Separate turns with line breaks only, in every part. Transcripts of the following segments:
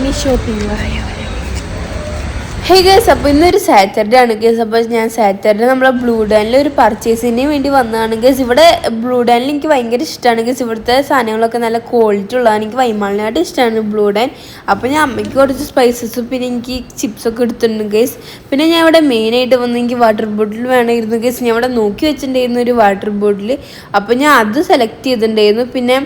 Mini shopping. ഹേ guys, അപ്പോൾ ഇന്നൊരു Saturday ആണ് ഗേസ്. അപ്പോൾ ഞാൻ സാറ്റർഡേ നമ്മളെ ബ്ലൂ ഡാനിൽ ഒരു പർച്ചേസിന് വേണ്ടി വന്നതാണ് ഗേസ്. ഇവിടെ ബ്ലൂ ഡാനിൽ എനിക്ക് ഭയങ്കര ഇഷ്ടമാണ് ഗേസ്. ഇവിടുത്തെ സാധനങ്ങളൊക്കെ നല്ല ക്വാളിറ്റി ഉള്ളതാണ്. എനിക്ക് വൈമാളിനായിട്ട് ഇഷ്ടമാണ് ബ്ലൂ ഡാൻ. അപ്പോൾ ഞാൻ അമ്മയ്ക്ക് കുറച്ച് സ്പൈസസും പിന്നെ എനിക്ക് ചിപ്സൊക്കെ എടുത്തിട്ടുണ്ട് ഗേസ്. പിന്നെ ഞാൻ ഇവിടെ മെയിനായിട്ട് വന്ന് എനിക്ക് വാട്ടർ ബോട്ടിൽ വേണമായിരുന്നു ഗേസ്. ഞാൻ ഇവിടെ നോക്കി വെച്ചിട്ടുണ്ടായിരുന്നു ഒരു വാട്ടർ ബോട്ടിൽ. അപ്പോൾ ഞാൻ അത് സെലക്ട് ചെയ്തിട്ടുണ്ടായിരുന്നു. പിന്നെ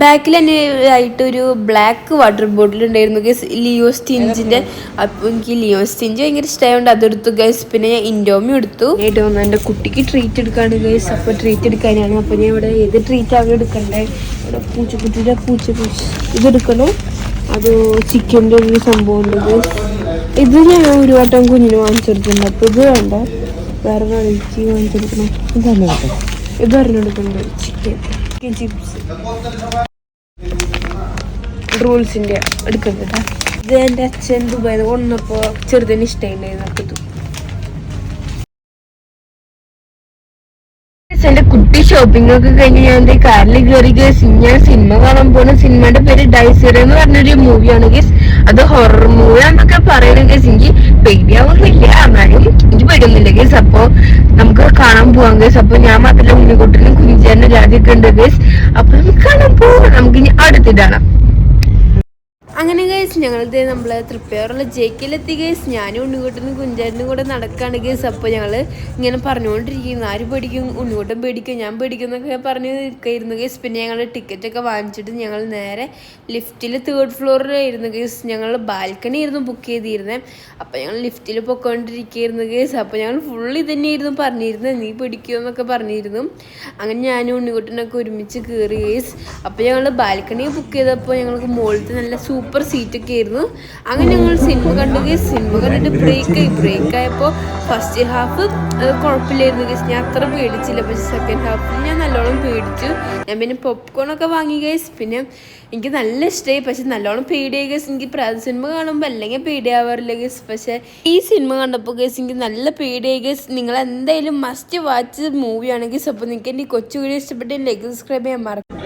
ബാക്കിൽ തന്നെ ആയിട്ടൊരു ബ്ലാക്ക് വാട്ടർ ബോട്ടിൽ ഉണ്ടായിരുന്നു ഗേസ്, ലിയോ സ്റ്റിഞ്ചിൻ്റെ. അപ്പോൾ എനിക്ക് ലിയോ സ്റ്റിഞ്ച് ഭയങ്കര ഇഷ്ടമായതുകൊണ്ട് അതെടുത്തു ഗൈസ്. പിന്നെ ഞാൻ ഇൻഡോമി എടുത്തു. ഏറ്റവും വന്ന് എൻ്റെ കുട്ടിക്ക് ട്രീറ്റ് എടുക്കാണ് ഗൈസ്. അപ്പോൾ ട്രീറ്റ് എടുക്കാനാണ്. അപ്പോൾ ഞാൻ ഇവിടെ ഏത് ട്രീറ്റ് ആണ് എടുക്കണ്ടേ? ഇവിടെ പൂച്ചക്കുട്ടിയുടെ ഇതെടുക്കണം. അത് ചിക്കൻ്റെ ഒരു സംഭവം ഉണ്ട് ഗൈസ്. ഇത് ഞാൻ ഒരു വട്ടം കുഞ്ഞിന് വാങ്ങിച്ചെടുക്കുന്നുണ്ട്. അപ്പോൾ ഇത് വേണ്ട, വേറെ വെറൈറ്റി വാങ്ങിച്ചെടുക്കണം. ഇതാണ് കേട്ടോ, ഇത് അറിഞ്ഞെടുക്കുന്നുണ്ട്. ചിക്കൻ ചിപ്സ് റൂൾസിൻ്റെ എടുക്കുന്നുണ്ട്. ഇത് എൻ്റെ അച്ഛൻ ദുബായിൽ കൊണ്ടപ്പോൾ ചെറുതിന് ഇഷ്ടമായിട്ടുണ്ടായിരുന്നു. അപ്പോൾ എൻ്റെ കുട്ടി ഷോപ്പിംഗ് ഒക്കെ കഴിഞ്ഞ് ഞാൻ എൻ്റെ കാറിൽ കയറി ഗേസ്. ഞാൻ സിനിമ കാണാൻ പോകുന്ന സിനിമയുടെ പേര് ഡൈസർ എന്ന് പറഞ്ഞൊരു മൂവിയാണ് ഗേസ്. അത് ഹൊറർ മൂവിയാന്നൊക്കെ പറയുന്നത് ഗേസ്. എനിക്ക് പേടിയാവുന്നില്ല, എന്നാലും എനിക്ക് പേടിയൊന്നുമില്ല ഗേസ്. അപ്പോൾ നമുക്ക് കാണാൻ പോവാം ഗേസ്. അപ്പോൾ ഞാൻ മാത്രമല്ല ഉണ്ണിക്കുട്ടനും കുഞ്ഞിച്ചേനും രാജ്യമൊക്കെ ഉണ്ട് ഗേസ്. അപ്പോൾ നമുക്ക് കാണാൻ പോവാം. നമുക്ക് ഇനി അടുത്തിട്ടാണ്. അങ്ങനെ ഗൈസ് ഞങ്ങളിത് നമ്മൾ തൃപ്പയാറുള്ള ജേക്കിലെത്തി ഗൈസ്. ഞാനും ഉണ്ണിക്കുട്ടനും കുഞ്ചാരനും കൂടെ നടക്കുകയാണ് ഗൈസ്. അപ്പോൾ ഞങ്ങൾ ഇങ്ങനെ പറഞ്ഞുകൊണ്ടിരിക്കുന്നു, ആര് പേടിക്കും, ഉണ്ണിക്കുട്ടൻ പേടിക്കും, ഞാൻ പേടിക്കും എന്നൊക്കെ പറഞ്ഞ് നിൽക്കായിരുന്നു ഗൈസ്. പിന്നെ ഞങ്ങൾ ടിക്കറ്റൊക്കെ വാങ്ങിച്ചിട്ട് ഞങ്ങൾ നേരെ ലിഫ്റ്റിൽ 3rd ഫ്ലോറിലായിരുന്നു ഗൈസ്. ഞങ്ങൾ ബാൽക്കണി ആയിരുന്നു ബുക്ക് ചെയ്തിരുന്നത്. അപ്പോൾ ഞങ്ങൾ ലിഫ്റ്റിൽ പൊയ്ക്കൊണ്ടിരിക്കുകയായിരുന്നു ഗൈസ്. അപ്പോൾ ഞങ്ങൾ ഫുൾ ഇതന്നെയായിരുന്നു പറഞ്ഞിരുന്നത്, നീ പേടിക്കുമോ എന്നൊക്കെ പറഞ്ഞിരുന്നു. അങ്ങനെ ഞാനും ഉണ്ണിക്കുട്ടനൊക്കെ ഒരുമിച്ച് കയറി ഗൈസ്. അപ്പോൾ ഞങ്ങൾ ബാൽക്കണി ബുക്ക് ചെയ്തപ്പോൾ ഞങ്ങൾക്ക് മുകളിലത്തെ നല്ല സൂപ്പർ സീറ്റൊക്കെ ആയിരുന്നു. അങ്ങനെ ഞങ്ങൾ സിനിമ കണ്ടു ഗൈസ്. സിനിമ കണ്ടിട്ട് ബ്രേക്ക് ആയപ്പോൾ ഫസ്റ്റ് ഹാഫ് കുഴപ്പമില്ലായിരുന്നു ഗൈസ്. ഞാൻ അത്ര പേടിച്ചില്ല. പക്ഷേ സെക്കൻഡ് ഹാഫിൽ ഞാൻ നല്ലോണം പേടിച്ചു. ഞാൻ പിന്നെ പോപ്കോണൊക്കെ വാങ്ങി ഗൈസ്. പിന്നെ എനിക്ക് നല്ല ഇഷ്ടമായി, പക്ഷെ നല്ലോണം പേടിയായി ഗൈസ്. എനിക്ക് സിനിമ കാണുമ്പോൾ അല്ലെങ്കിൽ പേടിയാവാറില്ല ഗൈസ്. പക്ഷേ ഈ സിനിമ കണ്ടപ്പോൾ ഗൈസ് എനിക്ക് നല്ല പേടിയായി ഗൈസ്. നിങ്ങൾ എന്തായാലും മസ്റ്റ് വാച്ച് മൂവിയാണ് ഗൈസ്. അപ്പോൾ നിങ്ങൾക്ക് എൻ്റെ കൊച്ചു വീഡിയോ ഇഷ്ടപ്പെട്ട് ലൈക്ക് സബ്സ്ക്രൈബ് ചെയ്യാൻ മറക്കും.